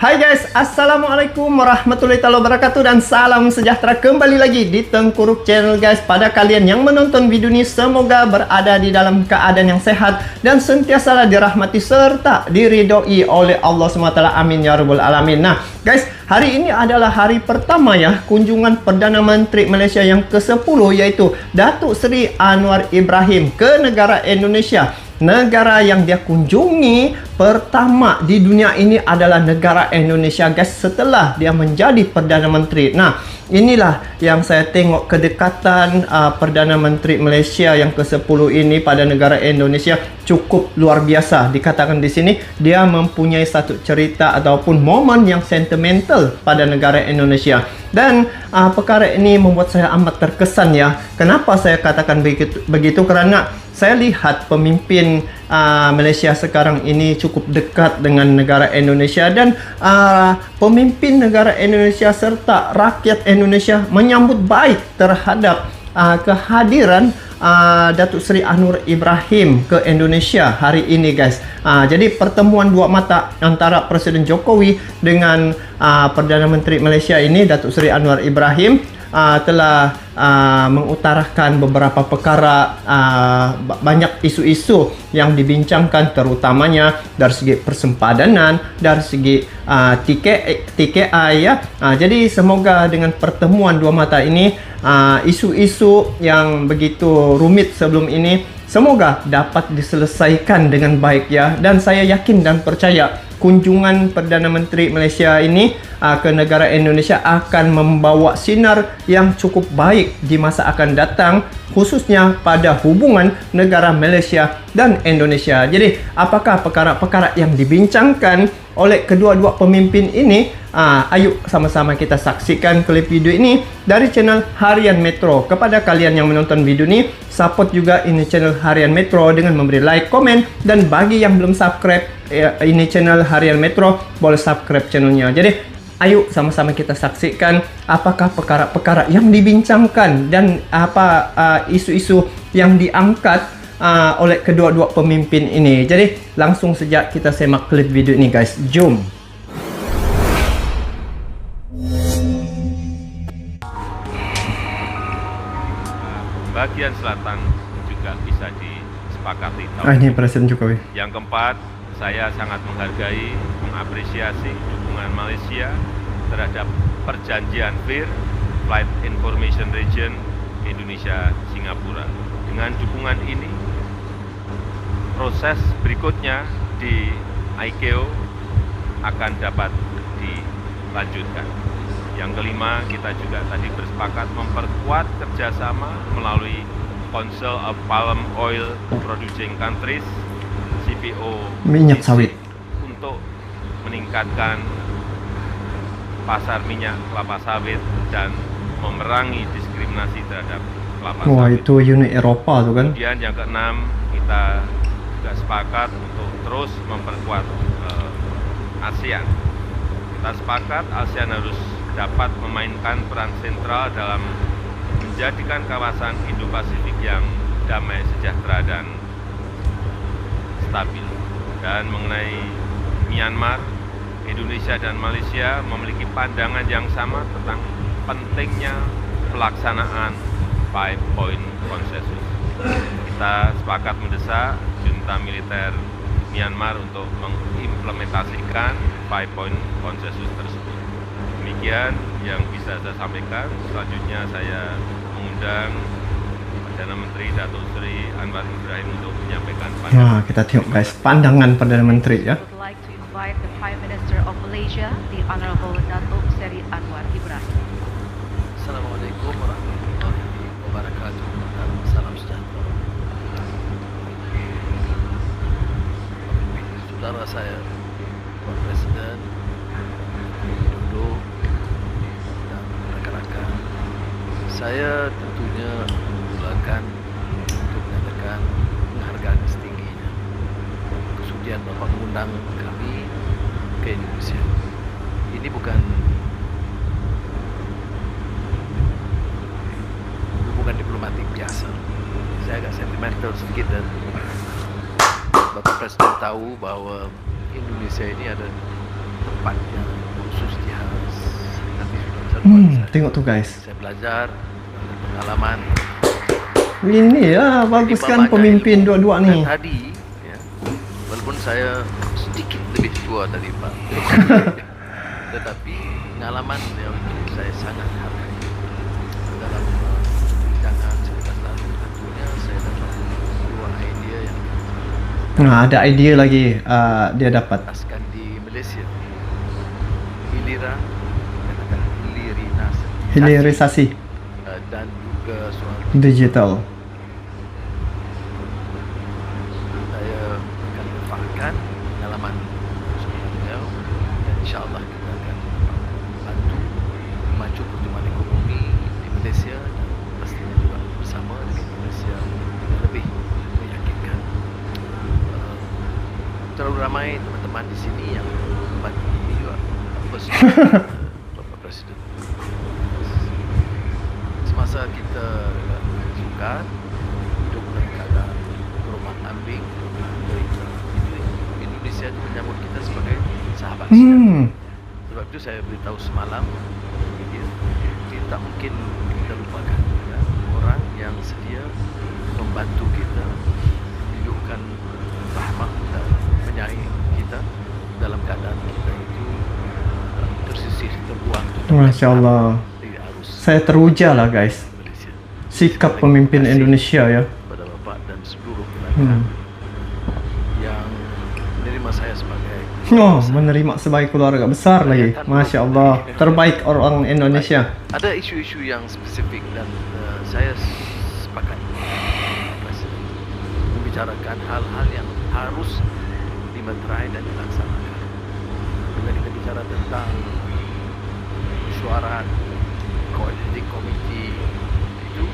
Hai guys, Assalamualaikum warahmatullahi wabarakatuh dan salam sejahtera kembali lagi di Tengkuruk Channel guys. Pada kalian yang menonton video ini, semoga berada di dalam keadaan yang sehat dan sentiasa dirahmati serta diridhoi oleh Allah SWT. Amin ya rabbal alamin. Nah guys, hari ini adalah hari pertama ya kunjungan Perdana Menteri Malaysia yang ke-10, yaitu Datuk Seri Anwar Ibrahim ke negara Indonesia. Negara yang dia kunjungi pertama di dunia ini adalah negara Indonesia guys, setelah dia menjadi Perdana Menteri. Nah, inilah yang saya tengok kedekatan Perdana Menteri Malaysia yang ke-10 ini pada negara Indonesia cukup luar biasa. Dikatakan di sini dia mempunyai satu cerita ataupun momen yang sentimental pada negara Indonesia. Dan perkara ini membuat saya amat terkesan ya. Kenapa saya katakan begitu? Karena saya lihat pemimpin Malaysia sekarang ini cukup dekat dengan negara Indonesia, dan pemimpin negara Indonesia serta rakyat Indonesia menyambut baik terhadap kehadiran Datuk Seri Anwar Ibrahim ke Indonesia hari ini guys. Jadi pertemuan dua mata antara Presiden Jokowi dengan Perdana Menteri Malaysia ini, Datuk Seri Anwar Ibrahim, telah mengutarakan beberapa perkara, banyak isu-isu yang dibincangkan, terutamanya dari segi persempadanan, dari segi TKI ya. Jadi semoga dengan pertemuan dua mata ini, isu-isu yang begitu rumit sebelum ini semoga dapat diselesaikan dengan baik ya. Dan saya yakin dan percaya kunjungan Perdana Menteri Malaysia ini ke negara Indonesia akan membawa sinar yang cukup baik di masa akan datang, khususnya pada hubungan negara Malaysia dan Indonesia. Jadi apakah perkara-perkara yang dibincangkan oleh kedua-dua pemimpin ini? Ayo sama-sama kita saksikan klip video ini dari channel Harian Metro. Kepada kalian yang menonton video ini, support juga ini channel Harian Metro dengan memberi like, komen, dan bagi yang belum subscribe ini channel Harian Metro, boleh subscribe channelnya. Jadi ayo sama-sama kita saksikan apakah perkara-perkara yang dibincangkan dan apa isu-isu yang diangkat oleh kedua-dua pemimpin ini. Jadi langsung saja kita simak klip video ini guys. Jom. Bagian selatan juga bisa disepakati. Ini Presiden Jokowi. Yang keempat, saya sangat menghargai, mengapresiasi dukungan Malaysia terhadap perjanjian FIR, Flight Information Region Indonesia-Singapura. Dengan dukungan ini, proses berikutnya di ICAO akan dapat dilanjutkan. Yang kelima, kita juga tadi bersepakat memperkuat kerjasama melalui Council of Palm Oil Producing Countries (CPO) minyak sawit untuk meningkatkan pasar minyak kelapa sawit dan memerangi diskriminasi terhadap kelapa sawit. Wah, itu Uni Eropa tuh kan. Kemudian yang keenam, kita juga sepakat untuk terus memperkuat ASEAN. Kita sepakat ASEAN harus dapat memainkan peran sentral dalam menjadikan kawasan Indo-Pasifik yang damai, sejahtera, dan stabil. Dan mengenai Myanmar, Indonesia dan Malaysia memiliki pandangan yang sama tentang pentingnya pelaksanaan 5-point consensus. Kita sepakat mendesak junta militer Myanmar untuk mengimplementasikan 5-point consensus tersebut. Demikian yang bisa saya sampaikan. Selanjutnya saya mengundang Perdana Menteri Datuk Seri Anwar Ibrahim untuk menyampaikan pandangan. Nah, kita tengok guys pandangan Perdana Menteri ya. I would like to invite the Prime Minister of Malaysia, the Honorable Datuk Seri Anwar Ibrahim. Assalamualaikum warahmatullahi wabarakatuh. Salam sejahtera. Saudara saya, Pak Presiden, Duduk, dan rekan-rekan, saya tentunya memulakan untuk menyatakan penghargaan setingginya kesudian Bapak mengundang kami ke Indonesia. Ini bukan diplomatik biasa. Saya agak sentimental sedikit, dan Bapak Presiden tahu bahwa Indonesia ini ada tempatnya khusus dia nanti sudah satu kali saya. Tengok tu guys. Saya belajar pengalaman. Ini ya bagus kan pemimpin dua-dua ni. Dan tadi, ya, walaupun saya sedikit lebih tua dari Pak, tetapi pengalaman yang saya sangat hargai dalam jangan sekitar tahun tentunya saya dapat dua idea yang Nah, ada idea lagi dia dapat. askan di Malaysia. Hilirisasi Hilirisasi dan juga soal digital. saya akan manfaatkan pengalaman sebelumnya dan insyaAllah kita akan bantu memacu pertumbuhan ekonomi di Malaysia dan pastinya juga bersama dengan Malaysia dengan lebih meyakinkan. Terlalu ramai teman-teman di sini yang membantu juga Bapak Presiden. Semasa kita sukar hidup dalam keadaan gelombang ambing, Indonesia itu menyambut kita sebagai sahabat. Sebab itu saya beritahu semalam dia tak mungkin kita lupakan ya, orang yang sedia membantu kita menunjukkan rahmat dan menyayangi kita dalam keadaan kita itu tersisih, terbuang. Masya Allah. Saya teruja lah guys. Malaysia. Sikap pemimpin Indonesia ya. Pada Bapak dan seluruh rakyat yang menerima saya sebagai Oh, menerima sebagai keluarga besar lagi. Masya Allah. Terbaik orang Indonesia. Ada isu-isu yang spesifik dan saya sepakat Presiden membicarakan hal-hal yang harus dimeterai dan dilaksanakan. Bila kita bicara tentang mesyuarat, koordinating komiti itu,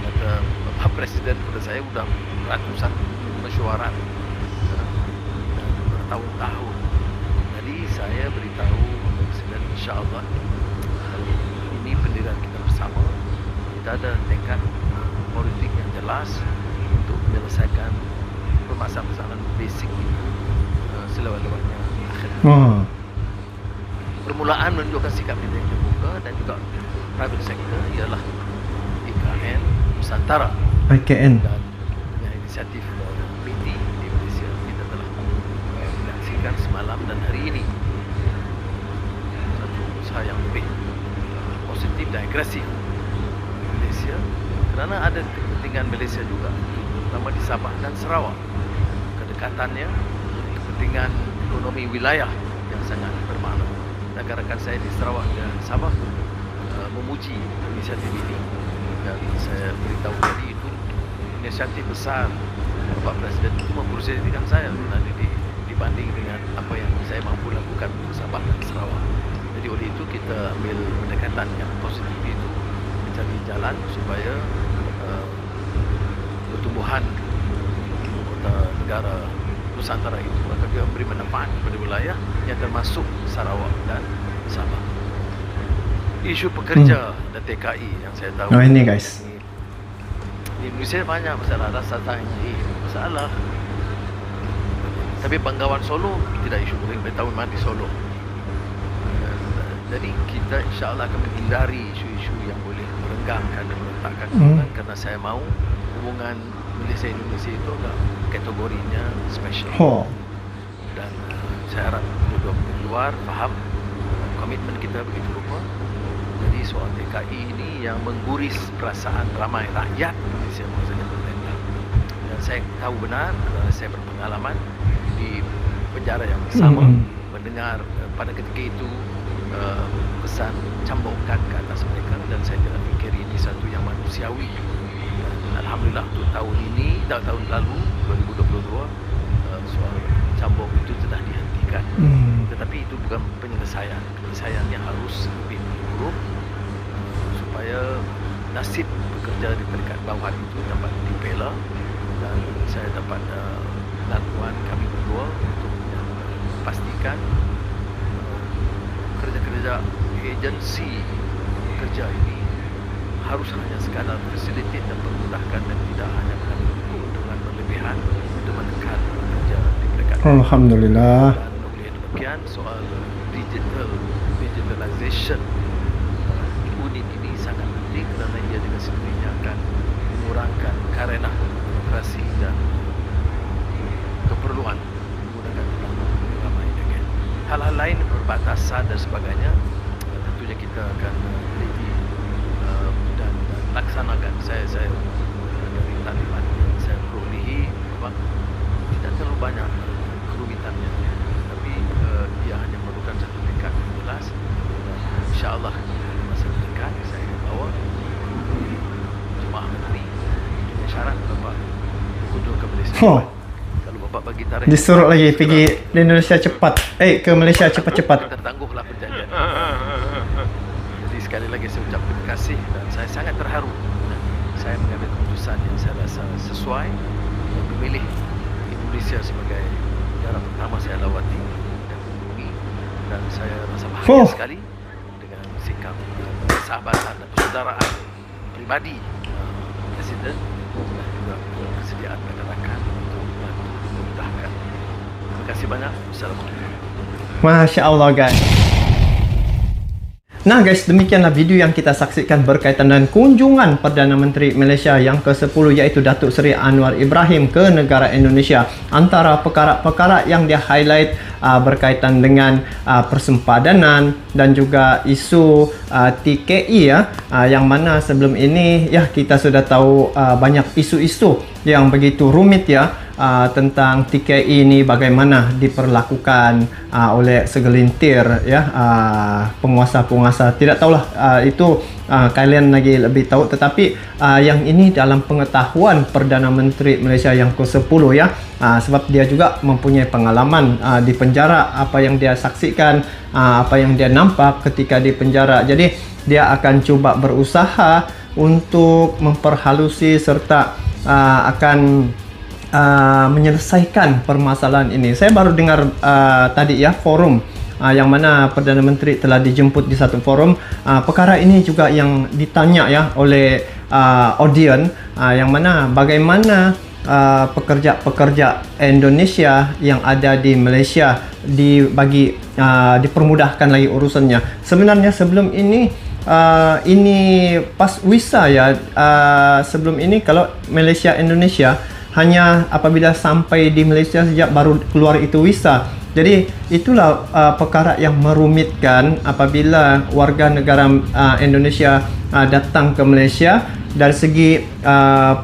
kata Bapak Presiden kepada saya sudah ratusan mesyuarat dan bertahun-tahun. Jadi saya beritahu Bapak Presiden, insyaAllah ini pendirian kita bersama, kita ada tekad politik yang jelas untuk menyelesaikan permasalahan basic selewat-lewatnya akhir. Permulaan menunjukkan sikap kita yang terbuka dan juga private sector ialah IKN Nusantara IKN. dan dengan inisiatif PT di Malaysia kita telah menyaksikan semalam dan hari ini satu usaha yang lebih positif dan agresif Malaysia kerana ada kepentingan Malaysia juga terutama di Sabah dan Sarawak, kedekatannya, kepentingan ekonomi wilayah yang sangat bermakna. Rakan-rakan saya di Sarawak dan Sabah memuji inisiatif ini dan saya beritahu tadi itu inisiatif besar Bapak Presiden itu memprosesikan saya nanti dibanding dengan apa yang saya mampu lakukan untuk Sabah dan Sarawak. Jadi oleh itu kita ambil pendekatan yang positif itu mencari jalan supaya pertumbuhan kota negara Nusantara itu akan juga memberi manfaat kepada wilayah yang termasuk Sarawak dan Sabah. Isu pekerja dan TKI yang saya tahu. Oh ini guys. Di Indonesia banyak masalah rasa tanggi, masalah. Tapi Bangkawan Solo tidak isu paling bertahun mati Solo. Jadi kita insyaAllah akan menghindari isu-isu yang boleh merenggangkan dan meletakkan hubungan karena saya mahu hubungan Malaysia-Indonesia itu agak kategorinya special. Dan saya harap dua-dua di luar faham komitmen kita begitu rupa. Jadi soal TKI ini yang mengguris perasaan ramai rakyat Malaysia maksudnya pemerintah. Dan saya tahu benar kerana saya berpengalaman di penjara yang sama mendengar pada ketika itu pesan cambukan ke atas mereka dan saya tidak fikir ini satu yang manusiawi. Dan Alhamdulillah untuk tahun ini, tahun lalu 2022 soal cambuk itu telah dihentikan. Tetapi itu bukan penyelesaian. Penyelesaiannya harus lebih buruk supaya nasib pekerja di peringkat bawah itu dapat dibela dan saya dapat lakukan kami berdua untuk pastikan kerja-kerja agensi kerja ini harus hanya sekadar facilitate dan memudahkan dan tidak hanya mendukung dengan berlebihan untuk menekan pekerja di peringkat. Alhamdulillah. Dan oleh demikian soal digitalization unit ini sangat penting kerana ia dengan sendirinya akan mengurangkan karena birokrasi dan keperluan menggunakan terlalu ramai kan. Hal-hal lain perbatasan dan sebagainya tentunya kita akan teliti dan laksanakan. Saya dari taliban yang saya perolehi memang tidak terlalu banyak kerumitannya, tapi ia hanya memerlukan satu tingkat yang jelas. InsyaAllah masa dekat saya akan bawa jemaah menteri syarat Bapak kunjung ke Malaysia. Kalau Bapak bagi tarikh Disuruh lagi pergi di Indonesia cepat. Ke Malaysia cepat-cepat. kita tangguhlah perjanjian. Jadi sekali lagi saya ucap terima kasih dan saya sangat terharu. Saya mengambil keputusan yang saya rasa sesuai dan memilih Indonesia sebagai negara pertama saya lawati dan kunjungi, dan saya rasa bahagia sekali dengan sikap persahabatan dan persaudaraan pribadi Presiden dan juga kesediaan rakan-rakan untuk membantu memudahkan. Terima kasih banyak. Assalamualaikum. Masya Allah guys. Nah guys, demikianlah video yang kita saksikan berkaitan dengan kunjungan Perdana Menteri Malaysia yang ke-10 iaitu Datuk Seri Anwar Ibrahim ke negara Indonesia. Antara perkara-perkara yang dia highlight berkaitan dengan persempadanan dan juga isu TKE yang mana sebelum ini ya kita sudah tahu banyak isu-isu yang begitu rumit tentang TKE ini bagaimana diperlakukan oleh segelintir penguasa-penguasa. Tidak tahulah itu kalian lagi lebih tahu, tetapi yang ini dalam pengetahuan Perdana Menteri Malaysia yang ke-10 sebab dia juga mempunyai pengalaman di penjara, apa yang dia saksikan, apa yang dia nampak ketika di penjara. Jadi dia akan cuba berusaha untuk memperhalusi serta akan menyelesaikan permasalahan ini. Saya baru dengar tadi forum yang mana Perdana Menteri telah dijemput di satu forum. Perkara ini juga yang ditanya oleh audiens, yang mana bagaimana pekerja-pekerja Indonesia yang ada di Malaysia dipermudahkan lagi urusannya. Sebenarnya sebelum ini pas visa sebelum ini kalau Malaysia Indonesia hanya apabila sampai di Malaysia sejak baru keluar itu visa. Jadi itulah perkara yang merumitkan apabila warga negara Indonesia datang ke Malaysia. Dari segi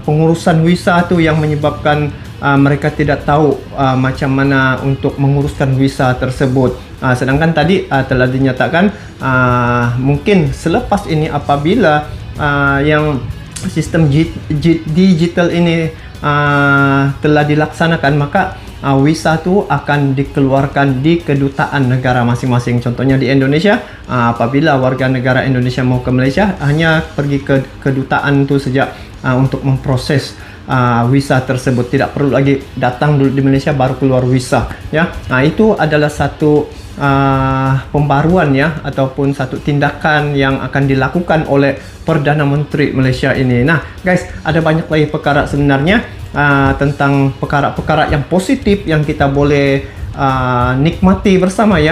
pengurusan visa tu yang menyebabkan mereka tidak tahu macam mana untuk menguruskan visa tersebut. Sedangkan tadi telah dinyatakan mungkin selepas ini apabila yang sistem digital ini telah dilaksanakan, maka visa tu akan dikeluarkan di kedutaan negara masing-masing. Contohnya di Indonesia, apabila warga negara Indonesia mau ke Malaysia, hanya pergi ke kedutaan tu sejak untuk memproses visa tersebut. Tidak perlu lagi datang dulu di Malaysia baru keluar visa itu adalah satu pembaruan ataupun satu tindakan yang akan dilakukan oleh Perdana Menteri Malaysia ini. Nah guys, ada banyak lagi perkara sebenarnya tentang perkara-perkara yang positif yang kita boleh nikmati bersama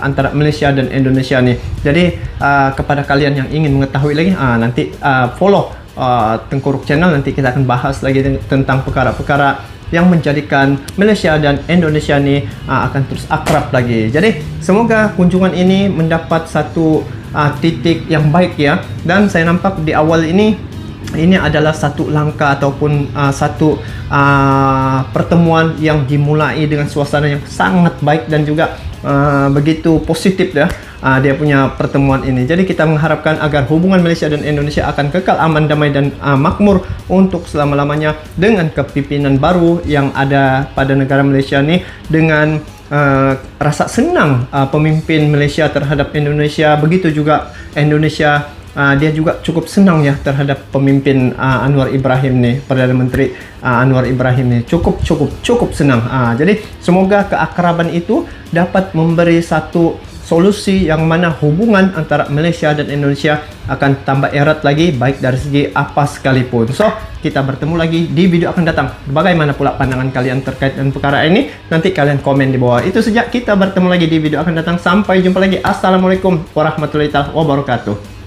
antara Malaysia dan Indonesia ni. Jadi kepada kalian yang ingin mengetahui lagi, nanti follow Tengku Ruk Channel. Nanti kita akan bahas lagi tentang perkara-perkara yang menjadikan Malaysia dan Indonesia ni akan terus akrab lagi. Jadi semoga kunjungan ini mendapat satu titik yang baik dan saya nampak di awal ini adalah satu langkah ataupun satu pertemuan yang dimulai dengan suasana yang sangat baik dan juga begitu positif dia punya pertemuan ini. Jadi kita mengharapkan agar hubungan Malaysia dan Indonesia akan kekal aman, damai dan makmur untuk selama-lamanya dengan kepimpinan baru yang ada pada negara Malaysia ni, dengan rasa senang pemimpin Malaysia terhadap Indonesia. Begitu juga Indonesia dia juga cukup senang terhadap pemimpin Anwar Ibrahim ni, Perdana Menteri Anwar Ibrahim ni cukup senang. Jadi semoga keakraban itu dapat memberi satu solusi yang mana hubungan antara Malaysia dan Indonesia akan tambah erat lagi, baik dari segi apa sekalipun. So, kita bertemu lagi di video akan datang. Bagaimana pula pandangan kalian terkait dengan perkara ini? Nanti kalian komen di bawah. Itu saja, kita bertemu lagi di video akan datang. Sampai jumpa lagi. Assalamualaikum warahmatullahi wabarakatuh.